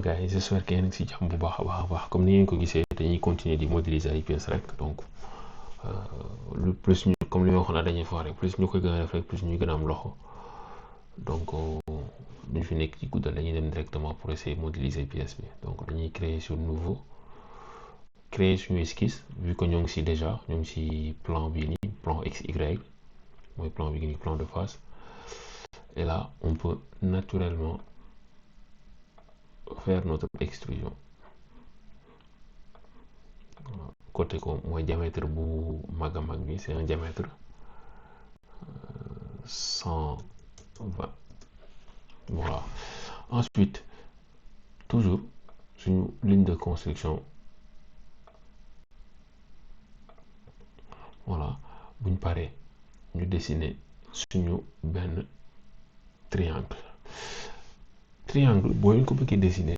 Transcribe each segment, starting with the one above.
gars yi j'espère que yéen a ngi si jàmm bu baax a baax comme ni ngeen ko gisee dañuy continuer di modéliser ay pièces rek donc le plus ñu comme li ma waxoon dañuy fa rek plus ñu koy gën a def rek plus ñu gën a am loxo donc duñ fi nekk ci guddal dañuy dem directement pour essayer modéliser pièce bi donc dañuy créer sur nouveau créer suñu esquisse vu que ñoo ngi si déjà ñoo ngi si plan bi nii plan XY mooy plan bi nii plan de face et là on peut naturellement faire notre extrusion côté ko mooy diamètre bu mag a mag bi c'est un diamètre 120 voilà. Ensuite toujours suñu ligne de construction voilà buñ paree ñu dessiner suñu benn triangle boo leen ko bëggee dessiner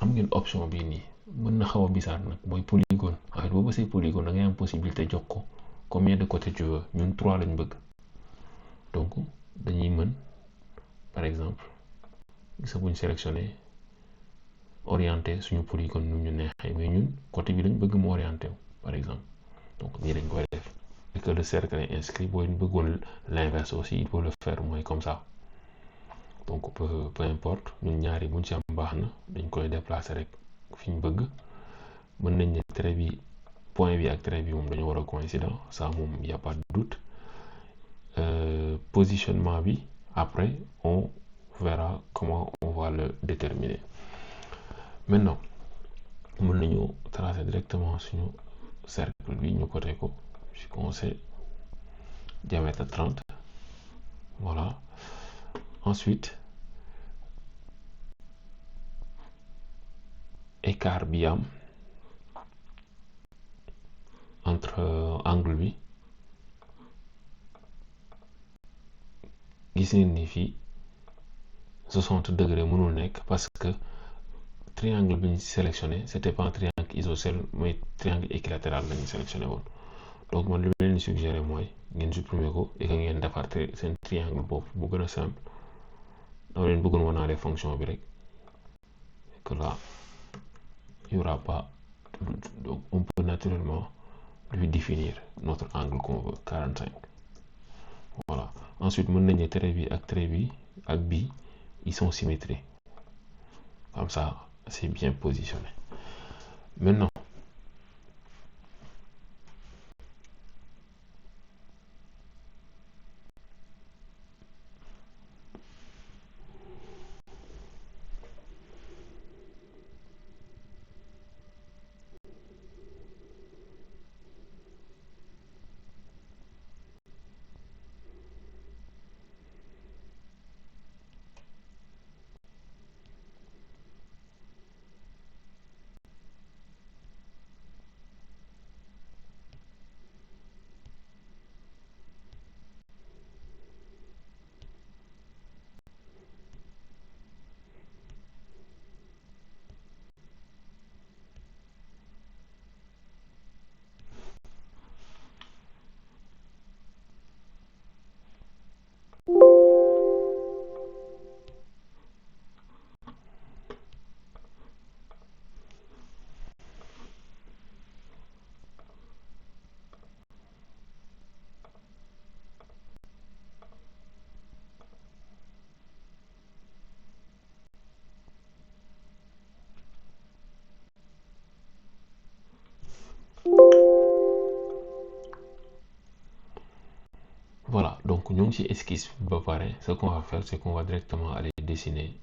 am ngeen option bii nii mën na xaw a bizarre nag mooy polygone waaye boo bësee polygone da ngay am possibilité jox ko combien de côtés tu veux ñun 3 lañ bëgg donc dañuy mën par exemple gis buñ sélectionné orienté suñu polygone nu ñu neexee mais ñun côté bi lañ bëgg mu orienté par exemple donc nii lañ koy def et que le cercle est inscrit boo leen bëggoon l'inverse aussi il faut le faire mooy comme ça donc peu importe ñun ñaari buñ ci am baax na dañ koy déplacer rek fi ñu bëgg mën nañ ne trait bi point bi ak trait bi moom dañu war a coïncident ça moom y a pas de doute positionnement bi après on verra comment on va le déterminer maintenant mën nañu tracer directement suñu cercle bi ñu côté ko je conseille diamètre 30 voilà. Ensuite écart bi am entre angle bi gis ngeen ni fii 60 degrés mënul nekk parce que triangle bi ñu sélectionné c'était pas un triangle isocèle mais triangle équilatéral la ñu sélectionné woon donc man li ma leen di suggérer mooy ngeen supprimer ko et que ngeen defar seen triangle boobu bu gën a simple dama leen bëggoon wanaale fonction bi rek que là il y aura pas donc on peut naturellement lui définir notre angle qu'on veut 45 voilà. Ensuite mën nañu trait bi ak bi ils sont symétriques comme ça c'est bien positionné. Maintenant voilà donc ñoo ngi ci esquisse ba pare ce qu'on va faire c'est qu'on va directement aller dessiner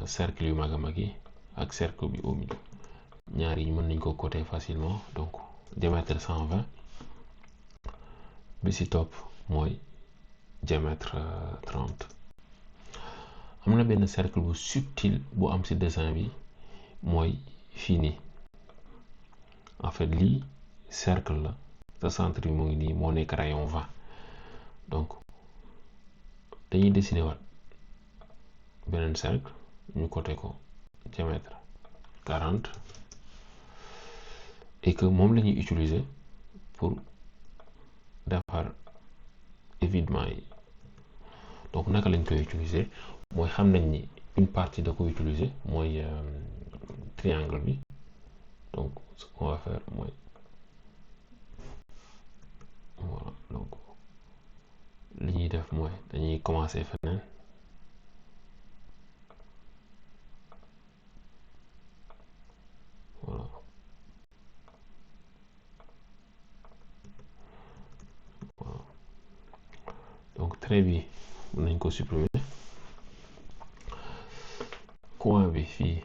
cercle yu mag a mag yi ak cercle bi au milieu ñaar yi mën nañ ko coter facilement donc diamètre 120 bi ci topp mooy diamètre 30 am na benn cercle bu subtil bu am ci dessin bi mooy fii nii en fait lii cercle la te centre bi mu ngi nii moo nekk rayon 20 donc dañuy dessiner waat beneen cercle ñu coter ko diamètre 40 et que moom la ñuy utiliser pour defar évidement yi donc naka lañ koy utiliser mooy xam nañ ni une partie de quoi utiliser, moi triangle bi. Donc ce qu'on va faire, moi voilà, donc li ñuy def mooy dañuy commencer feneen voilà voilà donc trait bi mën nañ ko supprimer coin bi fii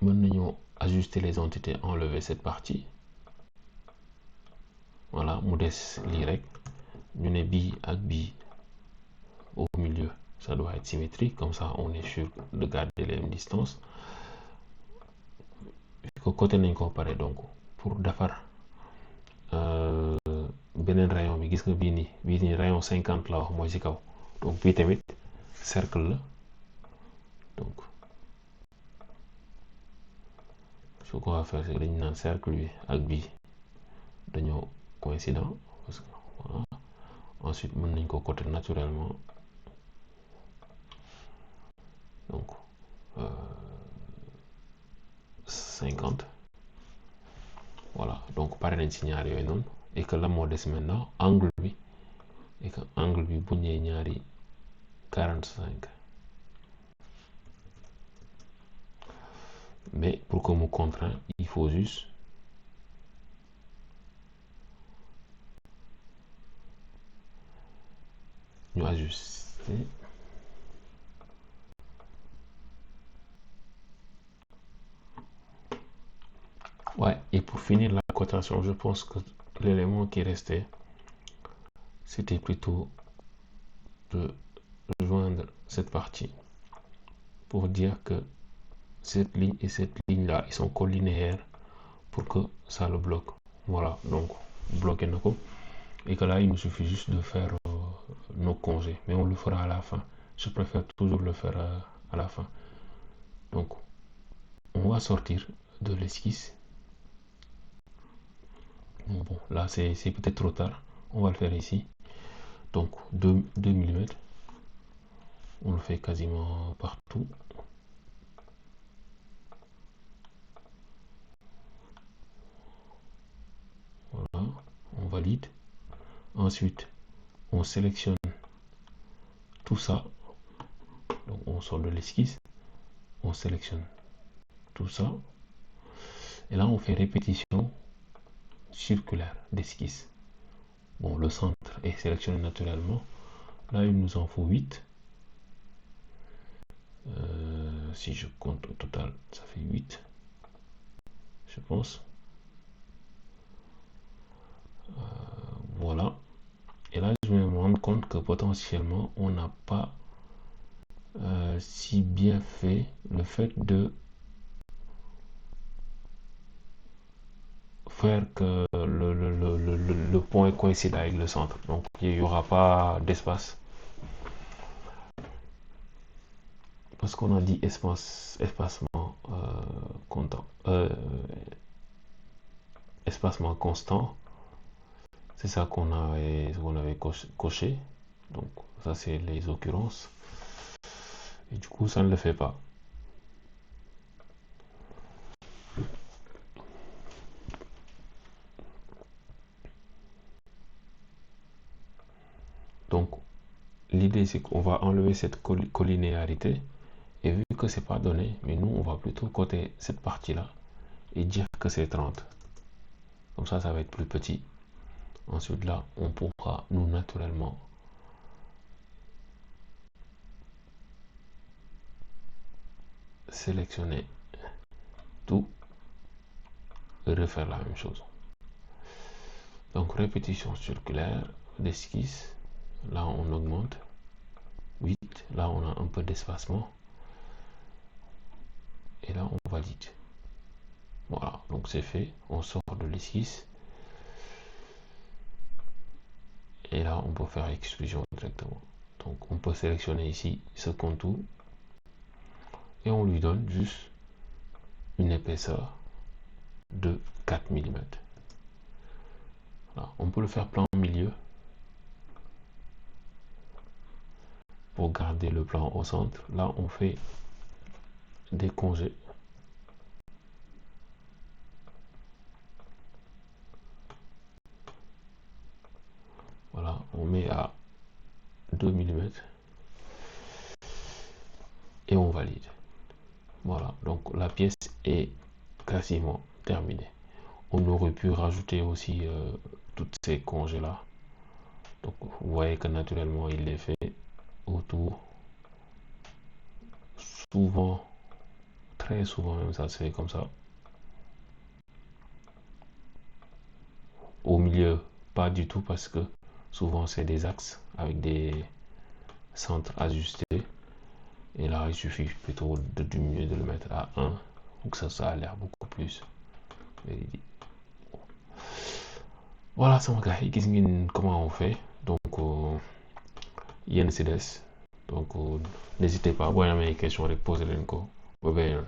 mën nañoo ajuster les entités, enlever cette partie voilà mu des lii rek ñu ne bii ak bii au milieu ça doit être symétrique, comme ça on est sûr de garder les mêmes distances. Ko côté nañ ko pare donc pour defar beneen rayon bi gis nga bii nii rayon 50 la wax mooy ci kaw, donc bii tamit cercle la, donc ce qu'on va faire c'est dañu naan cercle bi ak bii dañoo coïncident parce que voilà. Ensuite mën nañ ko côté naturellement donc 50 voilà donc pare nañ ci ñaar yooyu noonu et que la moo des maintenant angle bi, et que angle bi bu ñëwee ñaari 45, mais pour que mu contraint il faut juste ñu ajuster. Ouais, et pour finir la cotation, je pense que l'élément qui restait, c'était plutôt de joindre cette partie pour dire que cette ligne et cette ligne-là, ils sont collinéaires pour que ça le bloque. Voilà, donc bloquer nos coups. Et que là, il nous suffit juste de faire nos congés, mais on le fera à la fin. Je préfère toujours le faire à la fin. Donc, on va sortir de l'esquisse. Bon, là, c'est peut-être trop tard. On va le faire ici. Donc, 2 mm. On le fait quasiment partout. Voilà, on valide. Ensuite, on sélectionne tout ça. Donc, on sort de l'esquisse. On sélectionne tout ça. Et là, on fait répétition circulaire d'esquisse. Bon, le centre est sélectionné naturellement. Là, il nous en faut 8. Si je compte au total, ça fait 8. Je pense. Voilà. Et là, je vais me rendre compte que potentiellement, on n'a pas si bien fait le fait de faire que le point coïncide avec le centre. Donc, il n'y aura pas d'espace. Parce qu'on a dit espacement espacement constant. C'est ça qu'on avait coché. Donc, ça, c'est les occurrences. Et du coup, ça ne le fait pas. Donc, l'idée, c'est qu'on va enlever cette collinéarité. Et vu que c'est pas donné, mais nous, on va plutôt coter cette partie-là et dire que c'est 30. Comme ça va être plus petit. Ensuite, là, on pourra, nous, naturellement, sélectionner tout et refaire la même chose. Donc, répétition circulaire d'esquisse. Là, on augmente. 8. Là, on a un peu d'espacement. Et là, on valide. Voilà, donc c'est fait. On sort de l'esquisse. Et là, on peut faire extrusion directement. Donc, on peut sélectionner ici ce contour. Et on lui donne juste une épaisseur de 4 mm. Voilà. On peut le faire plein au milieu. pour garder le plan au centre. Là, on fait des congés. Voilà, on met à 2 mm et on valide. Voilà, donc la pièce est quasiment terminée. On aurait pu rajouter aussi toutes ces congés là. Donc vous voyez que naturellement il les fait autour. Souvent, très souvent même, ça se fait comme ça. Au milieu, pas du tout, parce que souvent c'est des axes avec des centres ajustés. Et là, il suffit plutôt de diminuer, de le mettre à 1 pour que ça a l'air beaucoup plus véridique. Voilà sama gars yi, gis ngeen comment on fait. Donc yenn si des. Donc n'hésitez pas, boo amee question rek poser leen ko ba beneen yoon.